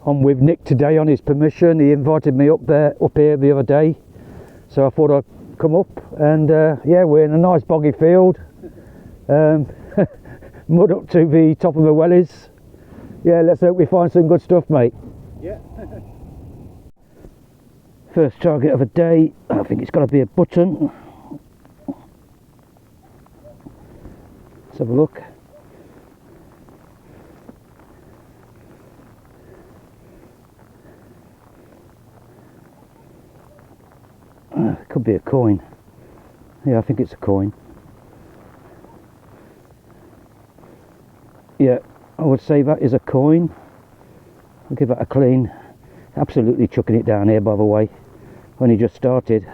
I'm with Nick today on his permission. He invited me up here the other day, so I thought I'd come up, and yeah, we're in a nice boggy field, mud up to the top of the wellies. Yeah, let's hope we find some good stuff, mate. Yeah. First target of the day, I think it's got to be a button. Let's have a look. Could be a coin. Yeah, I think it's a coin. Yeah, I would say that is a coin. I'll give that a clean. Absolutely chucking it down here, by the way. Only just started.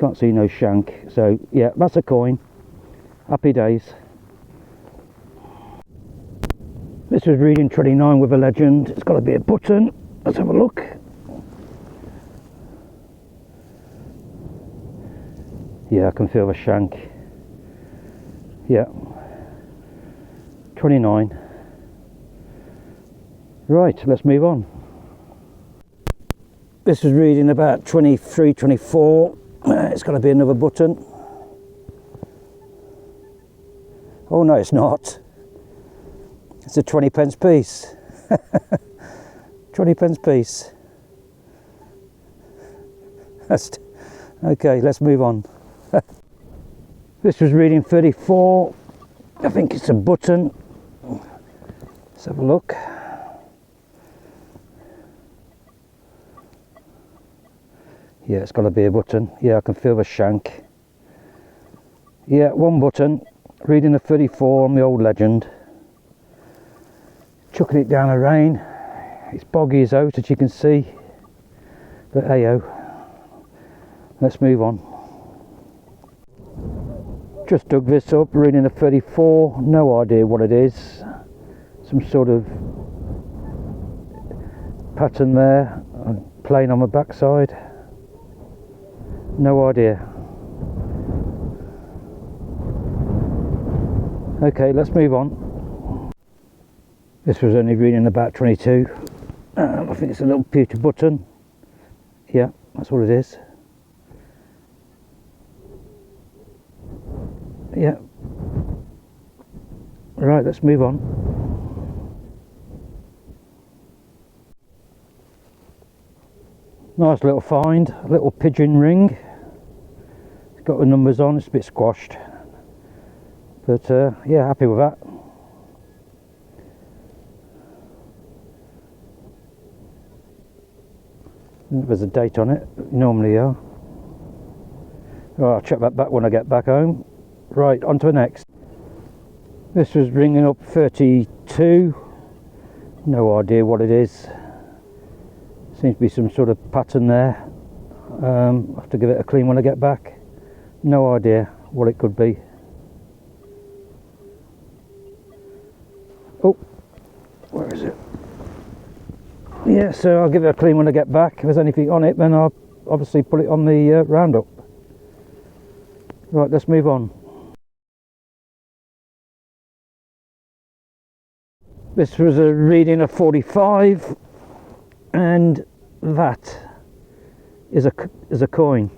Can't see no shank. So yeah, that's a coin. Happy days. This was reading 29 with a legend. It's got to be a button. Let's have a look. Yeah, I can feel the shank. Yeah. 29. Right, let's move on. This is reading about 23, 24. It's got to be another button. Oh no, it's not. It's a 20p piece. 20p piece. Okay, let's move on. This was reading 34. I think it's a button. Let's have a look. Yeah, it's got to be a button. Yeah, I can feel the shank. Yeah, one button. Reading a 34 on the old legend. Chucking it down the rain. It's boggy as out, as you can see. But hey-oh. Let's move on. Just dug this up, reading a 34. No idea what it is. Some sort of pattern there. Plain on the backside. No idea. Okay, let's move on. This was only reading about 22. I think it's a little pewter button. Yeah, that's what it is. Yeah. Right, let's move on. Nice little find, a little pigeon ring. It's got the numbers on, it's a bit squashed. But yeah, happy with that. There's a date on it, normally are. Oh, I'll check that back when I get back home. Right, on to the next. This was ringing up 32. No idea what it is. Seems to be some sort of pattern there. I'll have to give it a clean when I get back. No idea what it could be. Oh, where is it? Yeah, so I'll give it a clean when I get back. If there's anything on it, then I'll obviously put it on the roundup. Right, let's move on. This was a reading of 45, and that is a coin.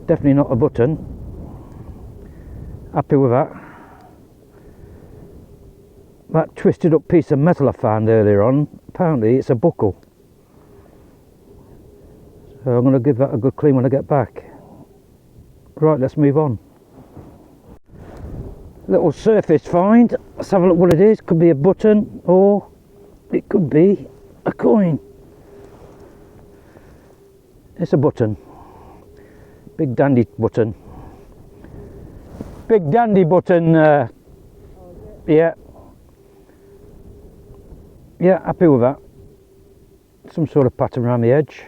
Definitely not a button. Happy with that. That twisted up piece of metal I found earlier on, apparently it's a buckle. So I'm going to give that a good clean when I get back. Right, let's move on. Little surface find. Let's have a look what it is. Could be a button or it could be a coin. It's a button. Big dandy button. Big dandy button. Yeah. Yeah, happy with that. Some sort of pattern around the edge.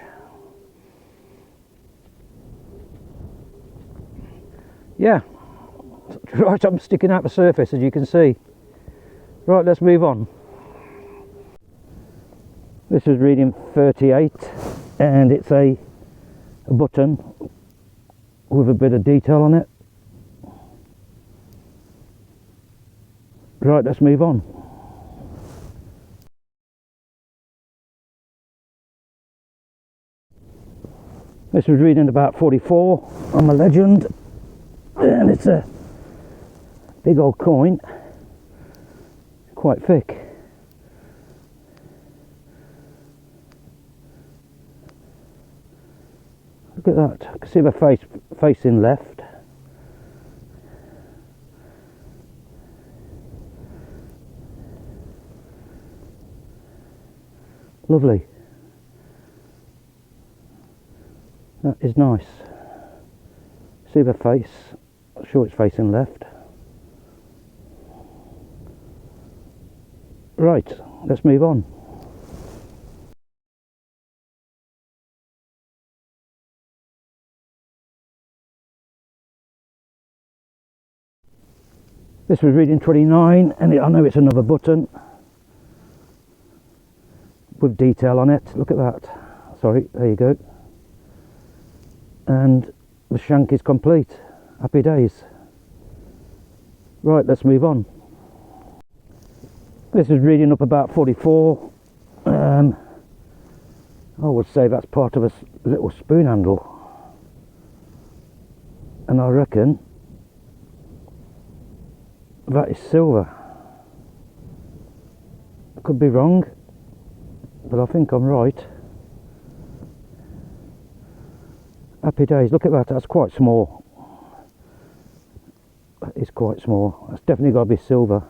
Yeah. Right, I'm sticking out the surface, as you can see. Right, let's move on. This is reading 38, and it's a button with a bit of detail on it. Right, let's move on. This was reading about 44 on my Legend, and it's a big old coin, quite thick. Look at that, I can see the face facing left. Lovely. That is nice. See the face, I'm sure it's facing left. Right, let's move on. This was reading 29, and I know it's another button with detail on it. Look at that. Sorry, there you go. And the shank is complete. Happy days. Right, let's move on. This is reading up about 44. I would say that's part of a little spoon handle. And I reckon that is silver. I could be wrong, but I think I'm right. Happy days. Look at that, that's quite small. That is quite small. That's definitely got to be silver.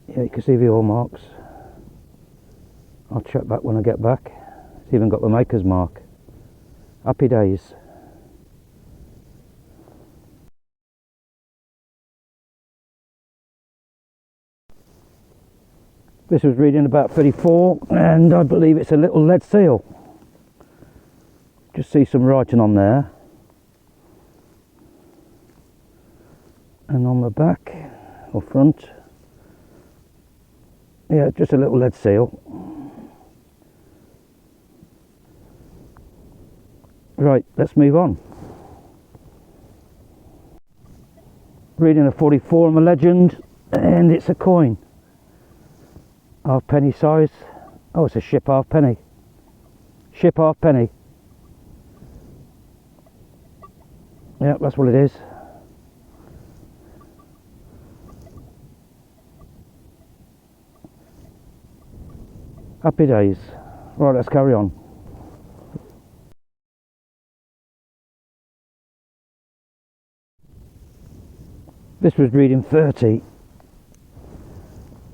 Yeah, you can see the oil marks. I'll check that when I get back. It's even got the maker's mark. Happy days. This was reading about 34, and I believe it's a little lead seal. Just see some writing on there. And on the back, or front, yeah, just a little lead seal. Right, let's move on. Reading a 44 on the Legend, and it's a coin. Half penny size. Oh, it's a ship half penny. Ship half penny. Yeah, that's what it is. Happy days. Right, let's carry on. This was reading 30.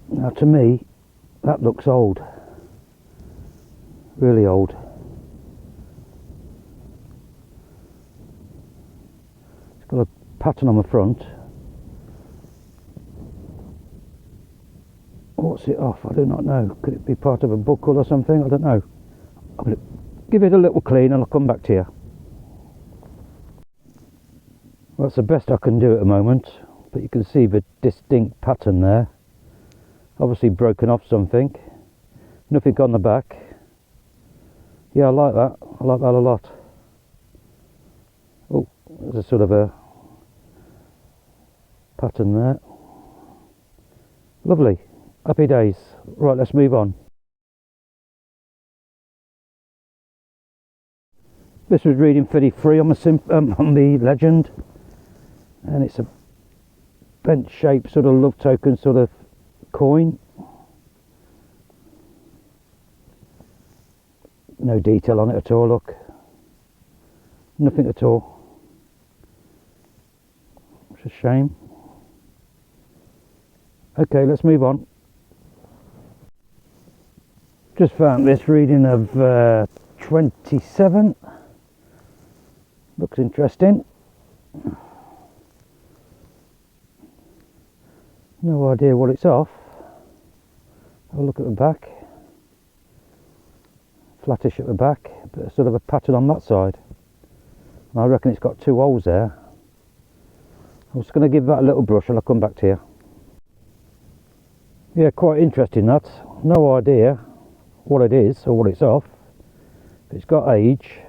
Now to me, that looks old. Really old. It's got a pattern on the front. What's it off? I do not know. Could it be part of a buckle or something? I don't know. I'm going to give it a little clean and I'll come back to you. Well, that's the best I can do at the moment, but you can see the distinct pattern there. Obviously broken off something. Nothing on the back. Yeah, I like that. I like that a lot. Oh, there's a sort of a pattern there. Lovely. Happy days. Right, let's move on. This was reading 33 on the Legend, and it's a bent shape sort of love token sort of coin. No detail on it at all, look. Nothing at all. It's a shame. Okay, let's move on. Just found this reading of 27. Looks interesting. No idea what it's off. Have a look at the back. Flattish at the back, but sort of a pattern on that side. I reckon it's got two holes there. I'm just going to give that a little brush and I'll come back to you. Yeah, quite interesting that. No idea what it is or what it's off. It's got age.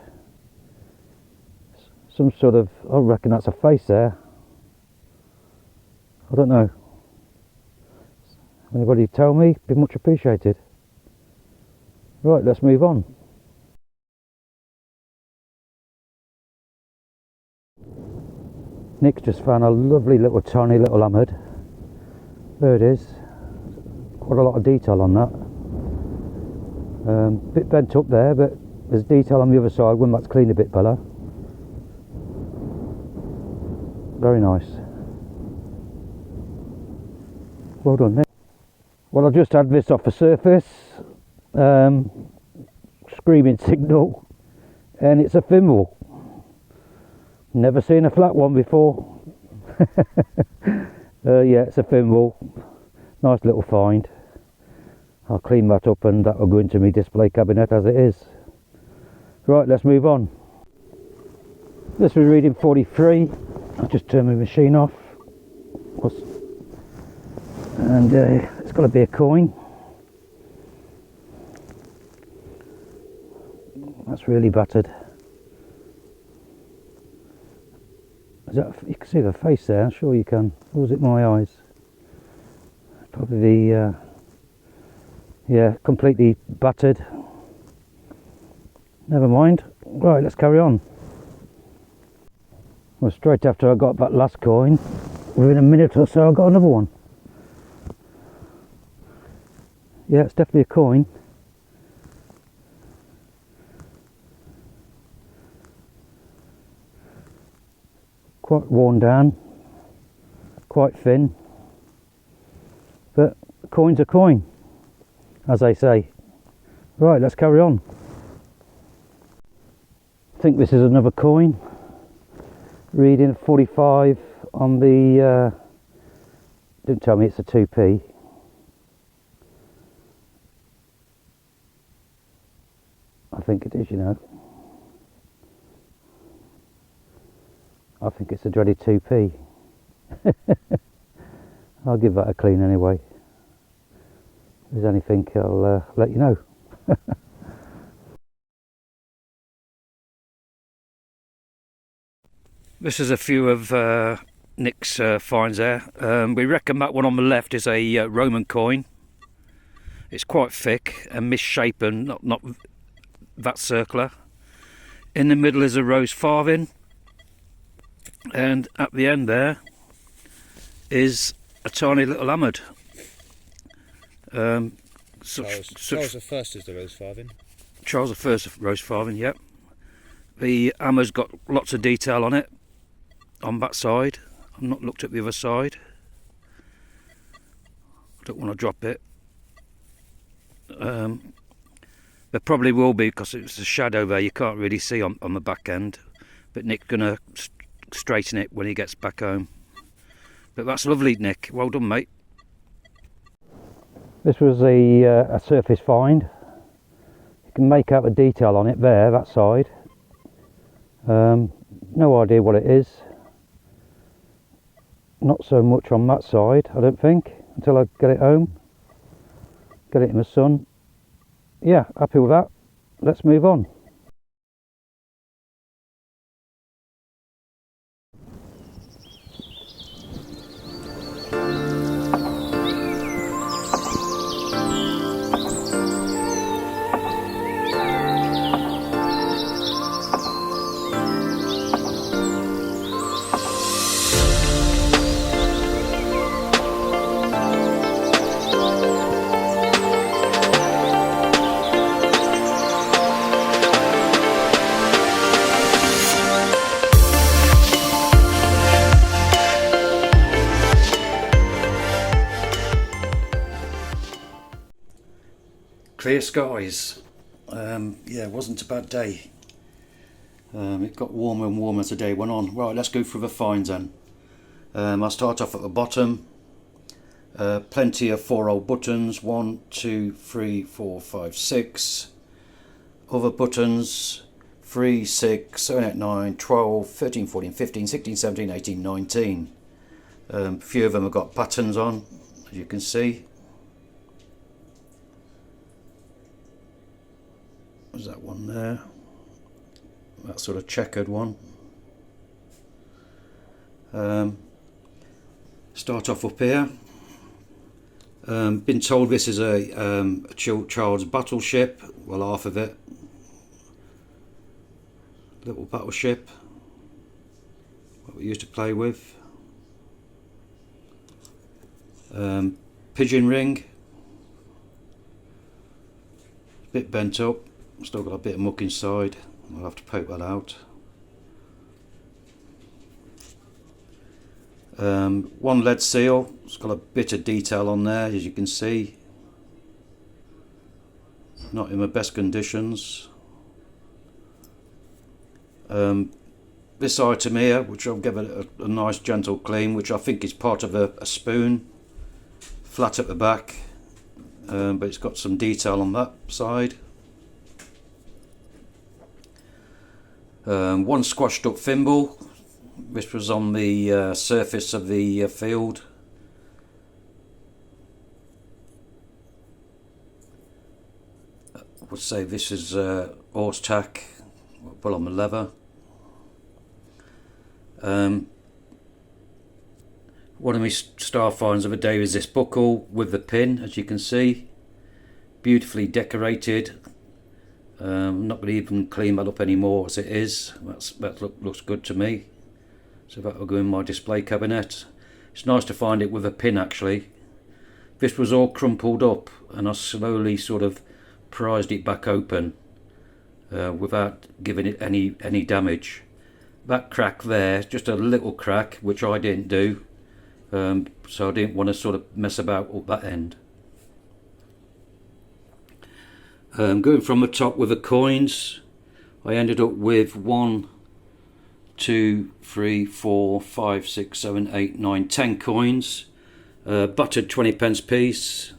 Some sort of, I reckon that's a face there. I don't know. Anybody tell me? Be much appreciated. Right, let's move on. Nick's just found a lovely little tiny little hammered. There it is. Quite a lot of detail on that. Bit bent up there, but there's detail on the other side when that's cleaned a bit better. Very nice. Well done, Nick. Well, I just had this off the surface. Screaming signal, and it's a thimble. Never seen a flat one before. Yeah, it's a thimble. Nice little find. I'll clean that up and that will go into my display cabinet as it is. Right, let's move on. This was reading 43. I'll just turn my machine off. And it's got to be a coin. That's really battered. Is that, you can see the face there, I'm sure you can. Or was it my eyes? Probably the, yeah, completely battered. Never mind. Right, let's carry on. Well, straight after I got that last coin, within a minute or so I got another one. Yeah, it's definitely a coin. Quite worn down, quite thin, but a coin's a coin, as they say. Right, let's carry on. I think this is another coin, reading 45 on the, didn't tell me it's a 2p. I think it is, you know. I think it's a dreaded 2p. I'll give that a clean anyway. If there's anything, I'll let you know. This is a few of Nick's finds there. We reckon that one on the left is a Roman coin. It's quite thick and misshapen, not that circular. In the middle is a rose farthing. And at the end there is a tiny little hammered. Charles I is the rose farthing. Charles I rose farthing, yep. The hammer's got lots of detail on it, on that side. I've not looked at the other side. I don't want to drop it. There probably will be, because it's a shadow there, you can't really see on the back end. But Nick's going to straighten it when he gets back home. But that's lovely, Nick. Well done, mate. This was a surface find. You can make out the detail on it there, that side. No idea what it is. Not so much on that side, I don't think, until I get it home. Get it in the sun. Yeah, happy with that. Let's move on. Clear skies. Yeah, it wasn't a bad day. It got warmer and warmer as the day went on. Right, let's go through the finds then. I'll start off at the bottom. Plenty of 4-hole buttons. 1, 2, 3, 4, 5, 6. Other buttons. 3, 6, 7, 8, 9, 12, 13, 14, 15, 16, 17, 18, 19. A few of them have got patterns on, as you can see. There's that one there, that sort of checkered one. Start off up here. Been told this is a child's battleship. Well, half of it. Little battleship. What we used to play with. Pigeon ring. A bit bent up. Still got a bit of muck inside. I'll have to poke that out. One lead seal. It's got a bit of detail on there, as you can see. Not in the best conditions. This item here, which I'll give it a nice gentle clean, which I think is part of a spoon, flat at the back, but it's got some detail on that side. One squashed up thimble. This was on the surface of the field. I would say this is horse tack, put on the leather. One of my star finds of the day is this buckle with the pin, as you can see, beautifully decorated. I'm not going to even clean that up anymore as it is. That looks good to me. So that will go in my display cabinet. It's nice to find it with a pin actually. This was all crumpled up and I slowly sort of prized it back open without giving it any damage. That crack there, just a little crack, which I didn't do, so I didn't want to sort of mess about up that end. Going from the top with the coins, I ended up with 1, 2, 3, 4, 5, 6, 7, 8, 9, 10 coins, buttered 20p piece.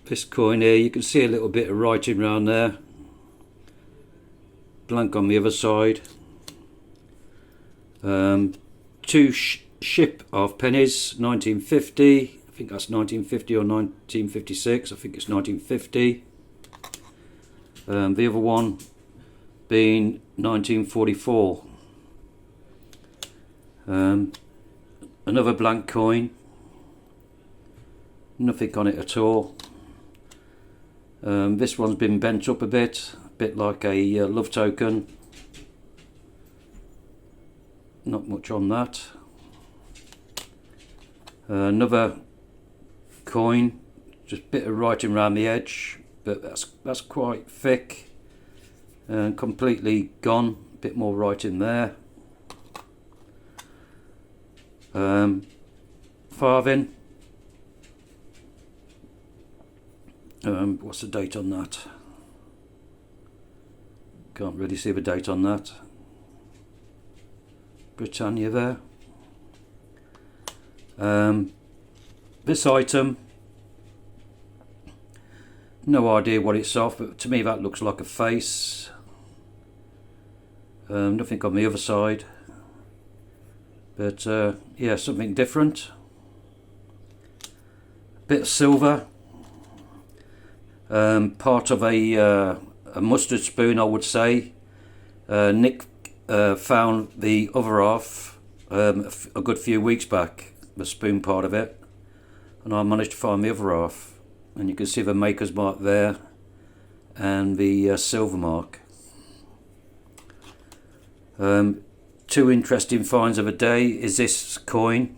This coin here, you can see a little bit of writing around there. Blank on the other side. 2 ship half pennies, 1950. I think that's 1950 or 1956. I think it's 1950. The other one being 1944. Another blank coin. Nothing on it at all. This one's been bent up a bit like a love token. Not much on that. Another coin, just a bit of writing around the edge, but that's quite thick and completely gone. A bit more writing there. Farthing. What's the date on that? Can't really see the date on that. Britannia there. This item, no idea what it's off, but to me that looks like a face. Nothing on the other side, but yeah, something different. Bit of silver, part of a mustard spoon, I would say. Nick found the other half a good few weeks back, the spoon part of it, and I managed to find the other half, and you can see the maker's mark there and the silver mark. 2 interesting finds of the day is this coin.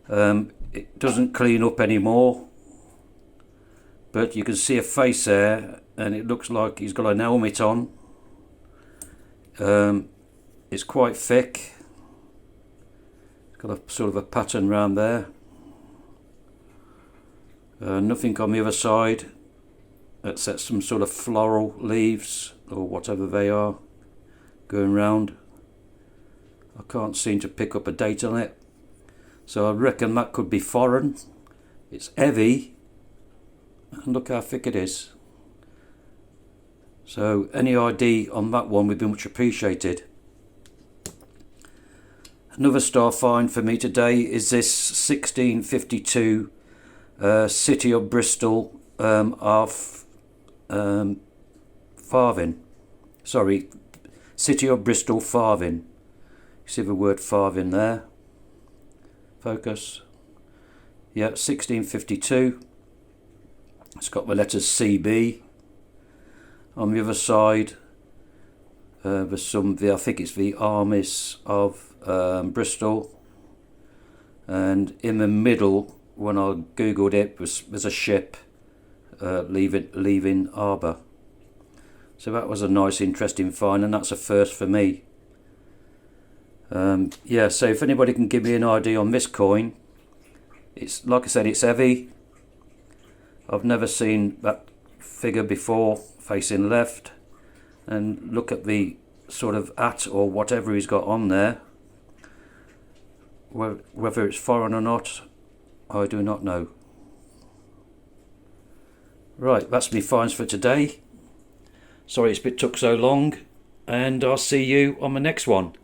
It doesn't clean up anymore, but you can see a face there and it looks like he's got an helmet on. It's quite thick. It's got a sort of a pattern round there. Nothing on the other side except some sort of floral leaves or whatever they are going round. I can't seem to pick up a date on it, so I reckon that could be foreign. It's heavy and look how thick it is. So any ID on that one would be much appreciated. Another star find for me today is this 1652 City of Bristol half farthing. Sorry, City of Bristol farthing. You see the word farthing there. Focus. Yeah, 1652. It's got the letters CB. On the other side, there's some, I think it's the armies of Bristol. And in the middle, when I googled it, there's a ship leaving harbour. So that was a nice, interesting find, and that's a first for me. Yeah, so if anybody can give me an idea on this coin, it's like I said, it's heavy. I've never seen that figure before facing left, and look at the sort of at or whatever he's got on there. Whether it's foreign or not, I do not know. Right, that's me finds for today. Sorry it took so long, and I'll see you on the next one.